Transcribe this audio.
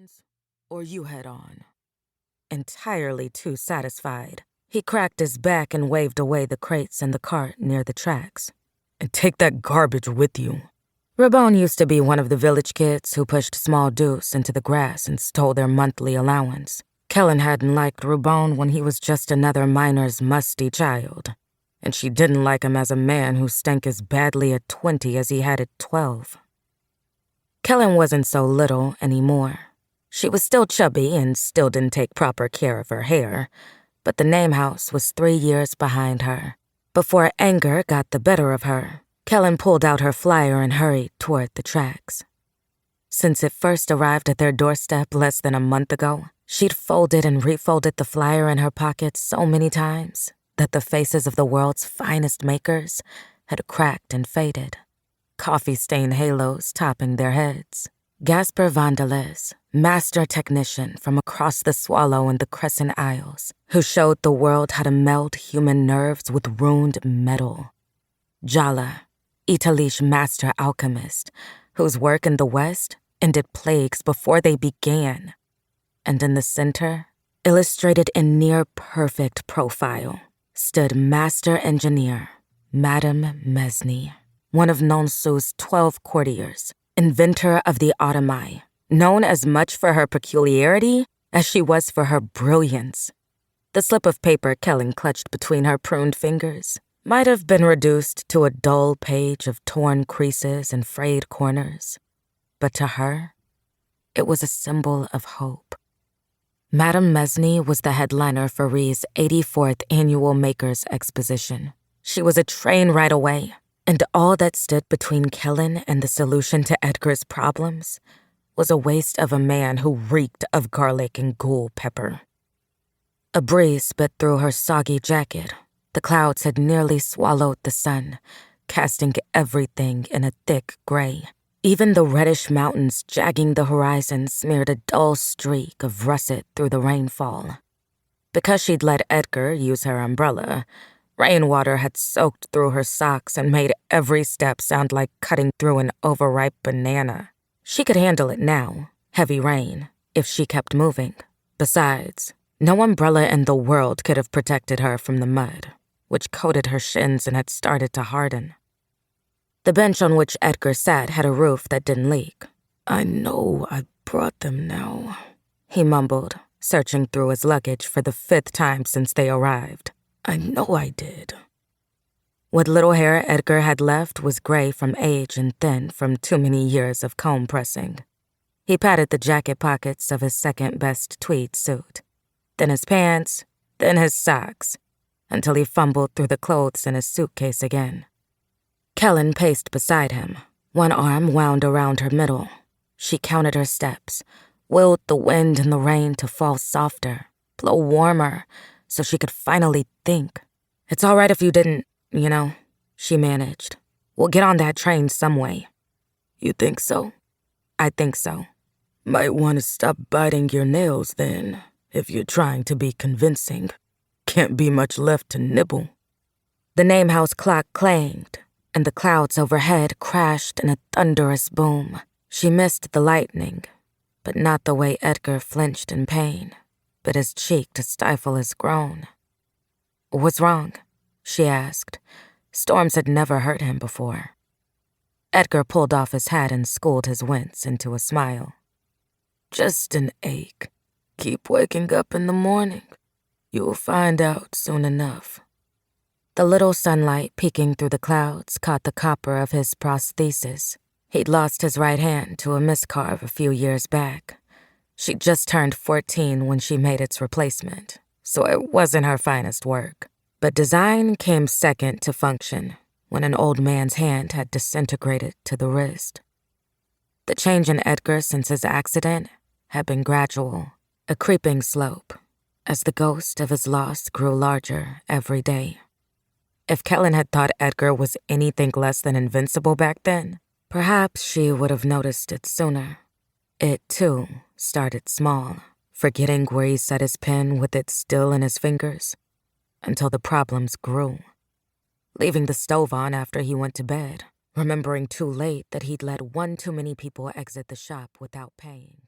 bounds, or you head on." Entirely too satisfied, he cracked his back and waved away the crates in the cart near the tracks. "And take that garbage with you." Rabone used to be one of the village kids who pushed small Deuce into the grass and stole their monthly allowance. Kellan hadn't liked Rabone when he was just another miner's musty child, and she didn't like him as a man who stank as badly at 20 as he had at 12. Kellan wasn't so little anymore. She was still chubby and still didn't take proper care of her hair, but the name house was 3 years behind her. Before anger got the better of her, Kellan pulled out her flyer and hurried toward the tracks. Since it first arrived at their doorstep less than a month ago, she'd folded and refolded the flyer in her pocket so many times that the faces of the world's finest makers had cracked and faded, coffee-stained halos topping their heads. Gasper Vandelez, master technician from across the Swallow and the Crescent Isles, who showed the world how to meld human nerves with ruined metal. Jala, Italish master alchemist, whose work in the West ended plagues before they began. And in the center, illustrated in near-perfect profile, stood master engineer Madame Mesny, one of Nanseau's 12 courtiers, inventor of the Automai, known as much for her peculiarity as she was for her brilliance. The slip of paper Kellan clutched between her pruned fingers might have been reduced to a dull page of torn creases and frayed corners, but to her, it was a symbol of hope. Madame Mesny was the headliner for Rhee's 84th annual Makers Exposition. She was a train right away, and all that stood between Kellan and the solution to Edgar's problems was a waste of a man who reeked of garlic and ghoul pepper. A breeze bit through her soggy jacket. The clouds had nearly swallowed the sun, casting everything in a thick gray. Even the reddish mountains jagging the horizon smeared a dull streak of russet through the rainfall. Because she'd let Edgar use her umbrella, rainwater had soaked through her socks and made every step sound like cutting through an overripe banana. She could handle it now, heavy rain, if she kept moving. Besides, no umbrella in the world could have protected her from the mud, which coated her shins and had started to harden. The bench on which Edgar sat had a roof that didn't leak. "I know I brought them now," he mumbled, searching through his luggage for the 5th time since they arrived. "I know I did." What little hair Edgar had left was gray from age and thin from too many years of comb pressing. He patted the jacket pockets of his second-best tweed suit, then his pants, then his socks, until he fumbled through the clothes in his suitcase again. Kellan paced beside him, one arm wound around her middle. She counted her steps, willed the wind and the rain to fall softer, blow warmer, so she could finally think. "It's all right if you didn't, she managed. "We'll get on that train some way." "You think so?" "I think so." "Might want to stop biting your nails then, if you're trying to be convincing. Can't be much left to nibble." The namehouse clock clanged, and the clouds overhead crashed in a thunderous boom. She missed the lightning, but not the way Edgar flinched in pain, bit his cheek to stifle his groan. "What's wrong?" she asked. Storms had never hurt him before. Edgar pulled off his hat and schooled his wince into a smile. "Just an ache. Keep waking up in the morning. You'll find out soon enough." The little sunlight peeking through the clouds caught the copper of his prosthesis. He'd lost his right hand to a miscarve a few years back. She'd just turned 14 when she made its replacement, so it wasn't her finest work. But design came second to function when an old man's hand had disintegrated to the wrist. The change in Edgar since his accident had been gradual, a creeping slope, as the ghost of his loss grew larger every day. If Kellan had thought Edgar was anything less than invincible back then, perhaps she would have noticed it sooner. It, too, started small, forgetting where he set his pen with it still in his fingers, until the problems grew. Leaving the stove on after he went to bed, remembering too late that he'd let one too many people exit the shop without paying.